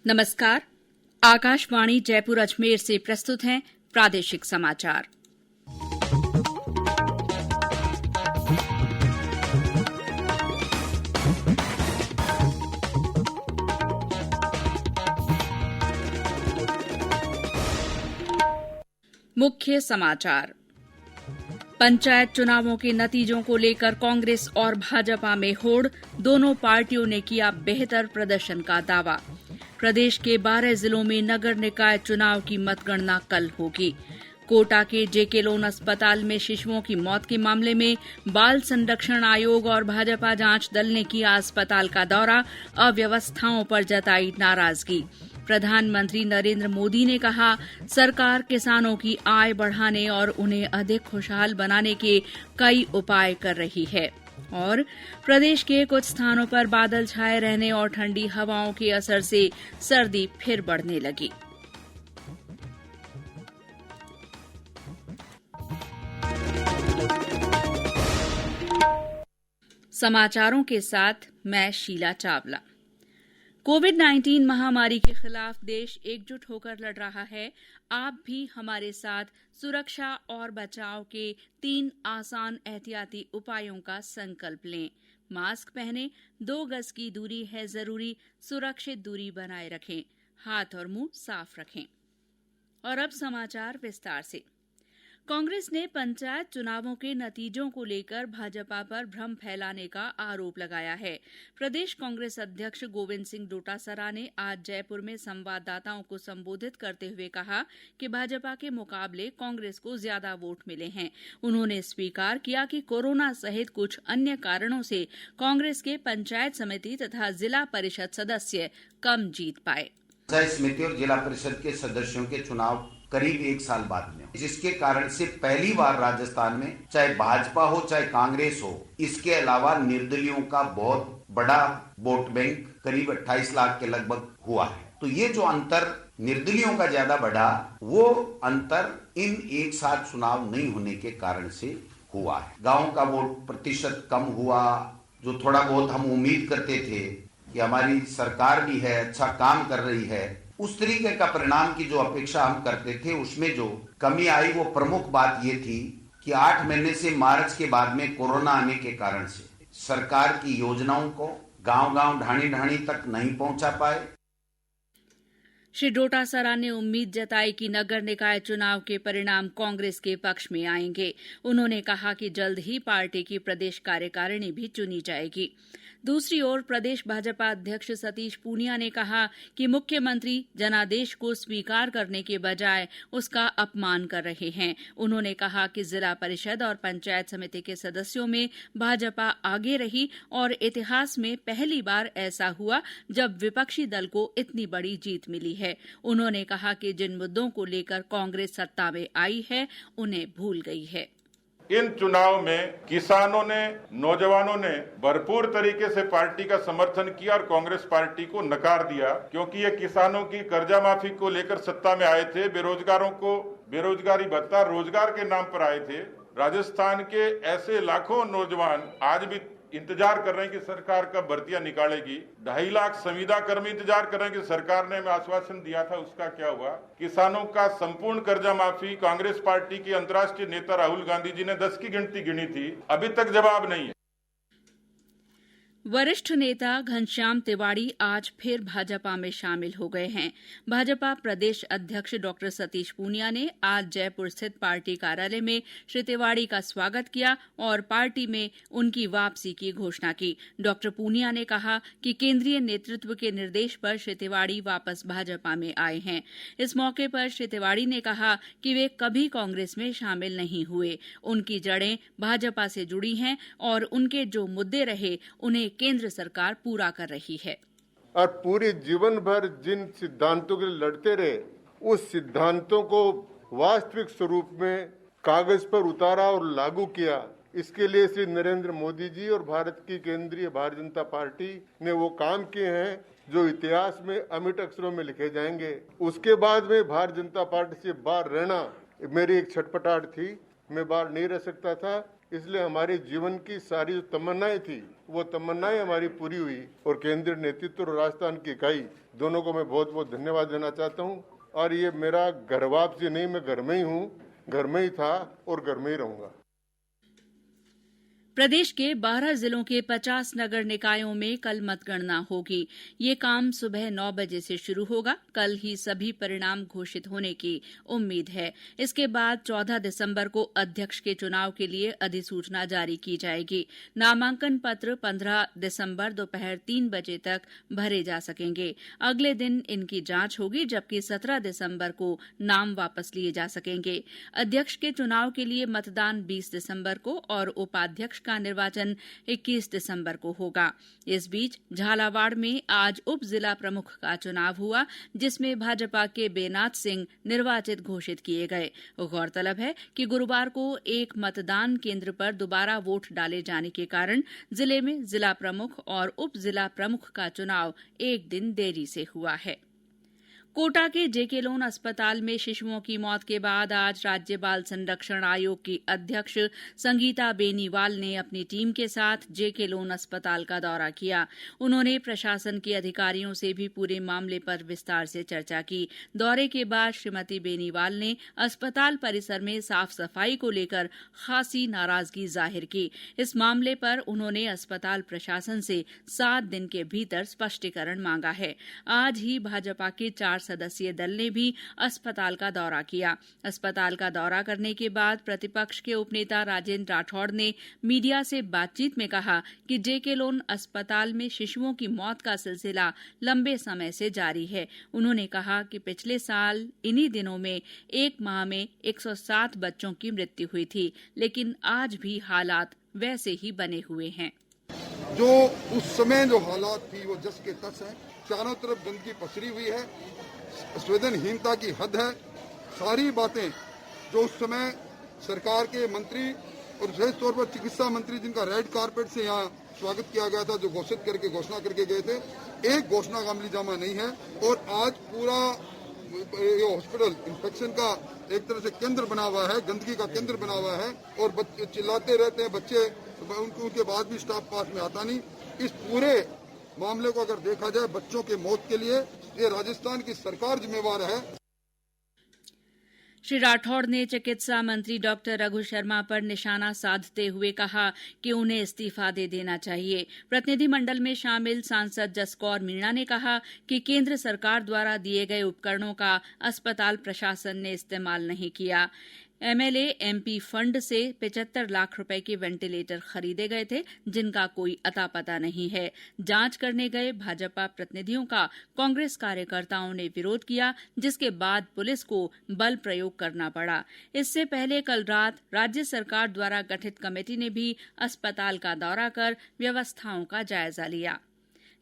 नमस्कार। आकाशवाणी जयपुर अजमेर से प्रस्तुत हैं प्रादेशिक समाचार। मुख्य समाचार। पंचायत चुनावों के नतीजों को लेकर कांग्रेस और भाजपा में होड़, दोनों पार्टियों ने किया बेहतर प्रदर्शन का दावा। प्रदेश के 12 जिलों में नगर निकाय चुनाव की मतगणना कल होगी। कोटा के जेके लोन अस्पताल में शिशुओं की मौत के मामले में बाल संरक्षण आयोग और भाजपा जांच दल ने किया अस्पताल का दौरा, अव्यवस्थाओं पर जताई नाराजगी। प्रधानमंत्री नरेंद्र मोदी ने कहा, सरकार किसानों की आय बढ़ाने और उन्हें अधिक खुशहाल बनाने के कई उपाय कर रही है। और प्रदेश के कुछ स्थानों पर बादल छाए रहने और ठंडी हवाओं के असर से सर्दी फिर बढ़ने लगी। समाचारों के साथ मैं शीला चावला। कोविड-19 महामारी के खिलाफ देश एकजुट होकर लड़ रहा है। आप भी हमारे साथ सुरक्षा और बचाव के 3 आसान एहतियाती उपायों का संकल्प लें। मास्क पहनें, 2 गज की दूरी है जरूरी, सुरक्षित दूरी बनाए रखें, हाथ और मुंह साफ रखें। और अब समाचार विस्तार से। कांग्रेस ने पंचायत चुनावों के नतीजों को लेकर भाजपा पर भ्रम फैलाने का आरोप लगाया है। प्रदेश कांग्रेस अध्यक्ष गोविंद सिंह डोटासरा ने आज जयपुर में संवाददाताओं को संबोधित करते हुए कहा कि भाजपा के मुकाबले कांग्रेस को ज्यादा वोट मिले हैं। उन्होंने स्वीकार किया कि कोरोना सहित कुछ अन्य कारणों से कांग्रेस के पंचायत समिति तथा जिला परिषद सदस्य कम जीत पाए। पंचायत समिति और जिला परिषद के सदस्यों के चुनाव करीब 1 साल बाद में, जिसके कारण से पहली बार राजस्थान में चाहे भाजपा हो चाहे कांग्रेस हो, इसके अलावा निर्दलियों का बहुत बड़ा वोट बैंक करीब 28 लाख के लगभग हुआ है। तो ये जो अंतर निर्दलियों का ज्यादा बढ़ा, वो अंतर इन एक साथ चुनाव नहीं होने के कारण से हुआ है। गाँव का वोट प्रतिशत कम हुआ, जो थोड़ा बहुत हम उम्मीद करते थे कि हमारी सरकार भी है, अच्छा काम कर रही है, उस तरीके का परिणाम की जो अपेक्षा हम करते थे, उसमें जो कमी आई वो प्रमुख बात ये थी कि 8 महीने से मार्च के बाद में कोरोना आने के कारण से सरकार की योजनाओं को गांव-गांव ढाणी-ढाणी तक नहीं पहुंचा पाए। श्री डोटासरा ने उम्मीद जताई कि नगर निकाय चुनाव के परिणाम कांग्रेस के पक्ष में आएंगे। उन्होंने कहा कि जल्द ही पार्टी की प्रदेश कार्यकारिणी भी चुनी जाएगी। दूसरी ओर प्रदेश भाजपा अध्यक्ष सतीश पूनिया ने कहा कि मुख्यमंत्री जनादेश को स्वीकार करने के बजाय उसका अपमान कर रहे हैं। उन्होंने कहा कि जिला परिषद और पंचायत समिति के सदस्यों में भाजपा आगे रही और इतिहास में पहली बार ऐसा हुआ जब विपक्षी दल को इतनी बड़ी जीत मिली है। उन्होंने कहा कि जिन मुद्दों को लेकर कांग्रेस सत्ता में आई है, उन्हें भूल गई है। इन चुनाव में किसानों ने, नौजवानों ने भरपूर तरीके से पार्टी का समर्थन किया और कांग्रेस पार्टी को नकार दिया, क्योंकि ये किसानों की कर्जा माफी को लेकर सत्ता में आए थे, बेरोजगारों को बेरोजगारी भत्ता रोजगार के नाम पर आए थे। राजस्थान के ऐसे लाखों नौजवान आज भी इंतजार कर रहे हैं कि सरकार कब भर्तियां निकालेगी। 2.5 लाख संविदा कर्मी इंतजार कर रहे हैं कि सरकार ने हमें आश्वासन दिया था, उसका क्या हुआ। किसानों का संपूर्ण कर्जा माफी कांग्रेस पार्टी के अंतर्राष्ट्रीय नेता राहुल गांधी जी ने 10 की गिनती गिनी थी, अभी तक जवाब नहीं है। वरिष्ठ नेता घनश्याम तिवाड़ी आज फिर भाजपा में शामिल हो गए हैं। भाजपा प्रदेश अध्यक्ष डॉक्टर सतीश पूनिया ने आज जयपुर स्थित पार्टी कार्यालय में श्री तिवाड़ी का स्वागत किया और पार्टी में उनकी वापसी की घोषणा की। डॉक्टर पूनिया ने कहा कि केंद्रीय नेतृत्व के निर्देश पर श्री तिवाड़ी वापस भाजपा में आए हैं। इस मौके पर श्री तिवाड़ी ने कहा कि वे कभी कांग्रेस में शामिल नहीं हुए। उनकी जड़ें भाजपा से जुड़ी हैं और उनके जो मुद्दे रहे उन्हें केंद्र सरकार पूरा कर रही है। और पूरे जीवन भर जिन सिद्धांतों के लिए लड़ते रहे, उस सिद्धांतों को वास्तविक स्वरूप में कागज पर उतारा और लागू किया। इसके लिए श्री नरेंद्र मोदी जी और भारत की केंद्रीय भारतीय जनता पार्टी ने वो काम किए हैं जो इतिहास में अमिट अक्षरों में लिखे जाएंगे। उसके बाद में भारतीय जनता पार्टी से बाहर रहना मेरी एक छटपटाहट थी। मैं बाहर नहीं रह सकता था, इसलिए हमारे जीवन की सारी जो तमन्नाएं थी वो तमन्नाएं हमारी पूरी हुई और केंद्रीय नेतृत्व और राजस्थान की इकाई दोनों को मैं बहुत बहुत धन्यवाद देना चाहता हूं। और ये मेरा घर वापसी नहीं, मैं घर में ही हूं, घर में ही था और घर में ही रहूंगा। प्रदेश के 12 जिलों के 50 नगर निकायों में कल मतगणना होगी। ये काम सुबह 9 बजे से शुरू होगा। कल ही सभी परिणाम घोषित होने की उम्मीद है। इसके बाद 14 दिसंबर को अध्यक्ष के चुनाव के लिए अधिसूचना जारी की जाएगी। नामांकन पत्र 15 दिसंबर दोपहर 3 बजे तक भरे जा सकेंगे। अगले दिन इनकी जांच होगी, जबकि 17 दिसंबर को नाम वापस लिए जा सकेंगे। अध्यक्ष के चुनाव के लिए मतदान 20 दिसंबर को और उपाध्यक्ष का निर्वाचन 21 दिसंबर को होगा। इस बीच झालावाड़ में आज उप जिला प्रमुख का चुनाव हुआ, जिसमें भाजपा के बेनाथ सिंह निर्वाचित घोषित किए गए। गौरतलब है कि गुरुवार को एक मतदान केंद्र पर दोबारा वोट डाले जाने के कारण जिले में जिला प्रमुख और उप जिला प्रमुख का चुनाव एक दिन देरी से हुआ है। कोटा के जेके लोन अस्पताल में शिशुओं की मौत के बाद आज राज्य बाल संरक्षण आयोग की अध्यक्ष संगीता बेनीवाल ने अपनी टीम के साथ जेके लोन अस्पताल का दौरा किया। उन्होंने प्रशासन के अधिकारियों से भी पूरे मामले पर विस्तार से चर्चा की। दौरे के बाद श्रीमती बेनीवाल ने अस्पताल परिसर में साफ सफाई को लेकर खासी नाराजगी जाहिर की। इस मामले पर उन्होंने अस्पताल प्रशासन से 7 दिन के भीतर स्पष्टीकरण मांगा है। आज ही भाजपा के 4 सदस्यीय दल ने भी अस्पताल का दौरा किया। अस्पताल का दौरा करने के बाद प्रतिपक्ष के उपनेता राजेंद्र राठौड़ ने मीडिया से बातचीत में कहा कि जेके लोन अस्पताल में शिशुओं की मौत का सिलसिला लंबे समय से जारी है। उन्होंने कहा कि पिछले साल इन्हीं दिनों में एक माह में 107 बच्चों की मृत्यु हुई थी, लेकिन आज भी हालात वैसे ही बने हुए हैं। जो उस समय जो हालात थी वो जस के तस है। चारों तरफ गंदगी पसरी हुई है, संवेदनहीनता की हद है। सारी बातें जो उस समय सरकार के मंत्री और विशेष तौर पर चिकित्सा मंत्री, जिनका रेड कारपेट से यहाँ स्वागत किया गया था, जो घोषणा करके गए थे, एक घोषणा का अमली जामा नहीं है। और आज पूरा ये हॉस्पिटल इंफेक्शन का एक तरह से केंद्र बना हुआ है, गंदगी का केंद्र बना हुआ है। और बच्चे चिल्लाते रहते हैं, बच्चे उनके बाद भी स्टाफ पास में आता नहीं। इस पूरे मामले को अगर देखा जाए, बच्चों के मौत के लिए ये राजस्थान की सरकार जिम्मेवार है। श्री राठौड़ ने चिकित्सा मंत्री डॉक्टर रघु शर्मा पर निशाना साधते हुए कहा कि उन्हें इस्तीफा दे देना चाहिए। प्रतिनिधिमंडल में शामिल सांसद जसकौर मीणा ने कहा कि केंद्र सरकार द्वारा दिए गए उपकरणों का अस्पताल प्रशासन ने इस्तेमाल नहीं किया। एमएलए एमपी फंड से 75 लाख रुपए के वेंटिलेटर खरीदे गए थे, जिनका कोई अता पता नहीं है। जांच करने गए भाजपा प्रतिनिधियों का कांग्रेस कार्यकर्ताओं ने विरोध किया, जिसके बाद पुलिस को बल प्रयोग करना पड़ा। इससे पहले कल रात राज्य सरकार द्वारा गठित कमेटी ने भी अस्पताल का दौरा कर व्यवस्थाओं का जायजा लिया।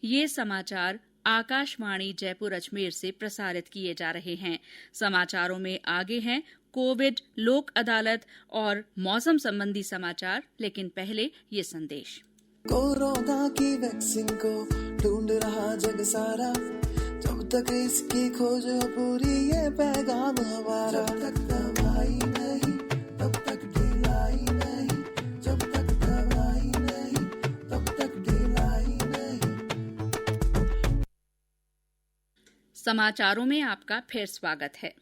ये समाचार आकाशवाणी जयपुर अजमेर से प्रसारित किए जा रहे हैं। समाचारों में आगे हैं कोविड, लोक अदालत और मौसम संबंधी समाचार, लेकिन पहले ये संदेश। कोरोना की वैक्सीन को ढूंढ रहा जग सारा, जब तक इसकी खोज पूरी ये पैगाम हमारा। जब तक दवाई नहीं तब तक ढिलाई नहीं, जब तक दवाई नहीं तब तक ढिलाई नहीं। समाचारों में आपका फिर स्वागत है।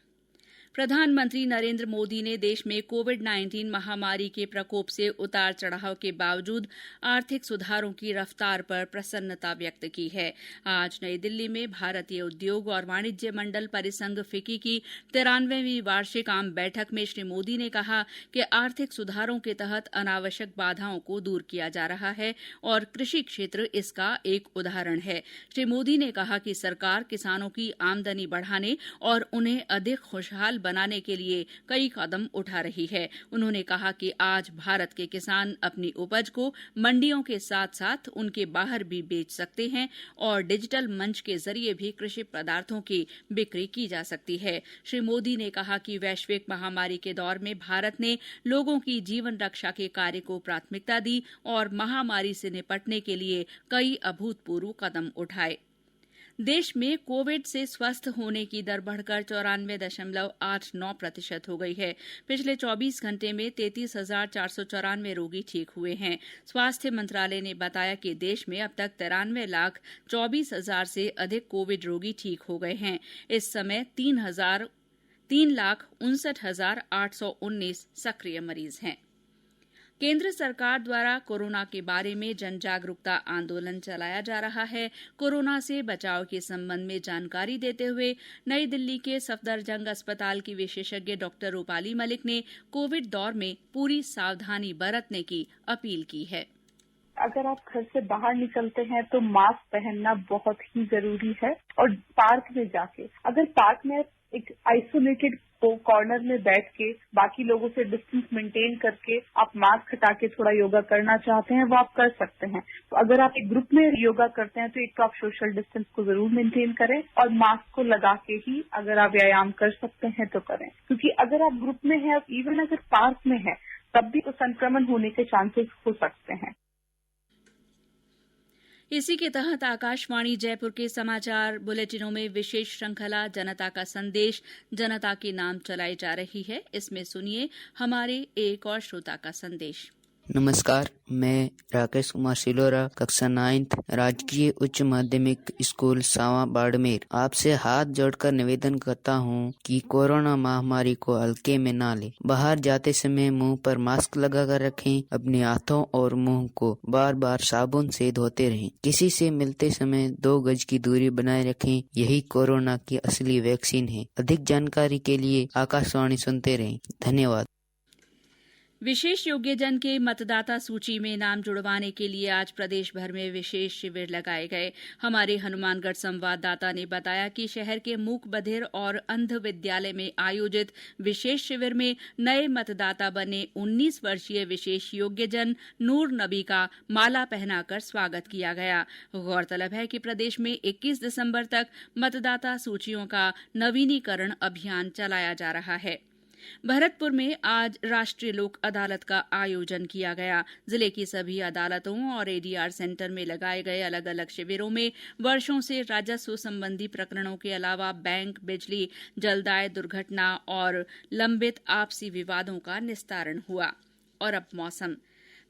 प्रधानमंत्री नरेंद्र मोदी ने देश में कोविड-19 महामारी के प्रकोप से उतार चढ़ाव के बावजूद आर्थिक सुधारों की रफ्तार पर प्रसन्नता व्यक्त की है। आज नई दिल्ली में भारतीय उद्योग और वाणिज्य मंडल परिसंघ फिक्की की 93वीं वार्षिक आम बैठक में श्री मोदी ने कहा कि आर्थिक सुधारों के तहत अनावश्यक बाधाओं को दूर किया जा रहा है और कृषि क्षेत्र इसका एक उदाहरण है। श्री मोदी ने कहा कि सरकार किसानों की आमदनी बढ़ाने और उन्हें अधिक खुशहाल बनाने के लिए कई कदम उठा रही है। उन्होंने कहा कि आज भारत के किसान अपनी उपज को मंडियों के साथ साथ उनके बाहर भी बेच सकते हैं और डिजिटल मंच के जरिए भी कृषि पदार्थों की बिक्री की जा सकती है। श्री मोदी ने कहा कि वैश्विक महामारी के दौर में भारत ने लोगों की जीवन रक्षा के कार्य को प्राथमिकता दी और महामारी से निपटने के लिए कई अभूतपूर्व कदम उठाए। देश में कोविड से स्वस्थ होने की दर बढ़कर 94.89% हो गई है। पिछले 24 घंटे में 33,494 रोगी ठीक हुए हैं। स्वास्थ्य मंत्रालय ने बताया कि देश में अब तक 93,24,000 से अधिक कोविड रोगी ठीक हो गए हैं। इस समय 3,59,819 सक्रिय मरीज हैं। केंद्र सरकार द्वारा कोरोना के बारे में जन जागरूकता आंदोलन चलाया जा रहा है। कोरोना से बचाव के संबंध में जानकारी देते हुए नई दिल्ली के सफदरजंग अस्पताल की विशेषज्ञ डॉक्टर रूपाली मलिक ने कोविड दौर में पूरी सावधानी बरतने की अपील की है। अगर आप घर से बाहर निकलते हैं तो मास्क पहनना बहुत ही जरूरी है। और पार्क में जाके, अगर पार्क में एक आइसोलेटेड कॉर्नर में बैठ के बाकी लोगों से डिस्टेंस मेंटेन करके आप मास्क हटा के थोड़ा योगा करना चाहते हैं, वो आप कर सकते हैं। तो अगर आप एक ग्रुप में योगा करते हैं तो एक तो आप सोशल डिस्टेंस को जरूर मेंटेन करें और मास्क को लगा के ही अगर आप व्यायाम कर सकते हैं तो करें, क्योंकि अगर आप ग्रुप में हैं, इवन अगर पार्क में है, तब भी तो संक्रमण होने के चांसेस हो सकते हैं। इसी के तहत आकाशवाणी जयपुर के समाचार बुलेटिनों में विशेष श्रृंखला जनता का संदेश जनता के नाम चलाई जा रही है। इसमें सुनिए हमारे एक और श्रोता का संदेश। नमस्कार, मैं राकेश कुमार सिलोरा, कक्षा 9 राजकीय उच्च माध्यमिक स्कूल सावा बाड़मेर। आपसे हाथ जोड़कर निवेदन करता हूँ कि कोरोना महामारी को हल्के में ना ले। बाहर जाते समय मुंह पर मास्क लगाकर रखें। अपने हाथों और मुंह को बार बार साबुन से धोते रहें। किसी से मिलते समय 2 गज की दूरी बनाए रखें। यही कोरोना की असली वैक्सीन है। अधिक जानकारी के लिए आकाशवाणी सुनते रहें। धन्यवाद। विशेष योग्यजन के मतदाता सूची में नाम जुड़वाने के लिए आज प्रदेश भर में विशेष शिविर लगाए गए। हमारे हनुमानगढ़ संवाददाता ने बताया कि शहर के मूक बधिर और अंध विद्यालय में आयोजित विशेष शिविर में नए मतदाता बने 19 वर्षीय विशेष योग्यजन नूर नबी का माला पहनाकर स्वागत किया गया। गौरतलब है कि प्रदेश में 21 दिसंबर तक मतदाता सूचियों का नवीनीकरण अभियान चलाया जा रहा है। भरतपुर में आज राष्ट्रीय लोक अदालत का आयोजन किया गया। जिले की सभी अदालतों और एडीआर सेंटर में लगाए गए अलग अलग शिविरों में वर्षों से राजस्व संबंधी प्रकरणों के अलावा बैंक, बिजली, जलदाय, दुर्घटना और लंबित आपसी विवादों का निस्तारण हुआ। और अब मौसम।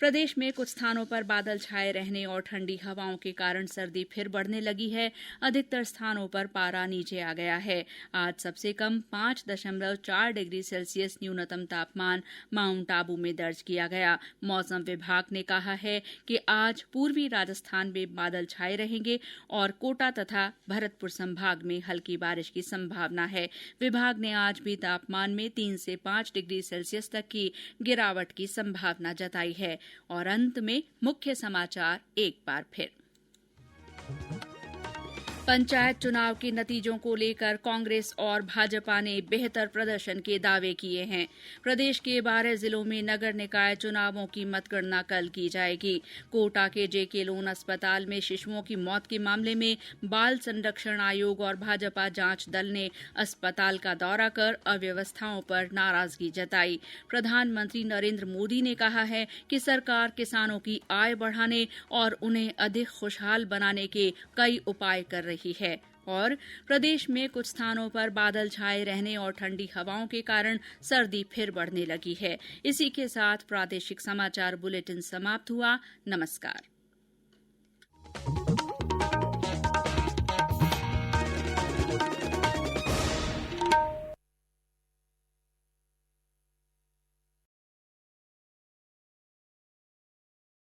प्रदेश में कुछ स्थानों पर बादल छाए रहने और ठंडी हवाओं के कारण सर्दी फिर बढ़ने लगी है। अधिकतर स्थानों पर पारा नीचे आ गया है। आज सबसे कम 5.4 डिग्री सेल्सियस न्यूनतम तापमान माउंट आबू में दर्ज किया गया। मौसम विभाग ने कहा है कि आज पूर्वी राजस्थान में बादल छाए रहेंगे और कोटा तथा भरतपुर संभाग में हल्की बारिश की संभावना है। विभाग ने आज भी तापमान में 3 से 5 डिग्री सेल्सियस तक की गिरावट की संभावना जताई है। और अंत में मुख्य समाचार एक बार फिर। पंचायत चुनाव के नतीजों को लेकर कांग्रेस और भाजपा ने बेहतर प्रदर्शन के दावे किए हैं। प्रदेश के 12 जिलों में नगर निकाय चुनावों की मतगणना कल की जाएगी। कोटा के जेके लोन अस्पताल में शिशुओं की मौत के मामले में बाल संरक्षण आयोग और भाजपा जांच दल ने अस्पताल का दौरा कर अव्यवस्थाओं पर नाराजगी जताई। प्रधानमंत्री नरेंद्र मोदी ने कहा है कि सरकार किसानों की आय बढ़ाने और उन्हें अधिक खुशहाल बनाने के कई उपाय कर रही है। और प्रदेश में कुछ स्थानों पर बादल छाए रहने और ठंडी हवाओं के कारण सर्दी फिर बढ़ने लगी है। इसी के साथ प्रादेशिक समाचार बुलेटिन समाप्त हुआ। नमस्कार।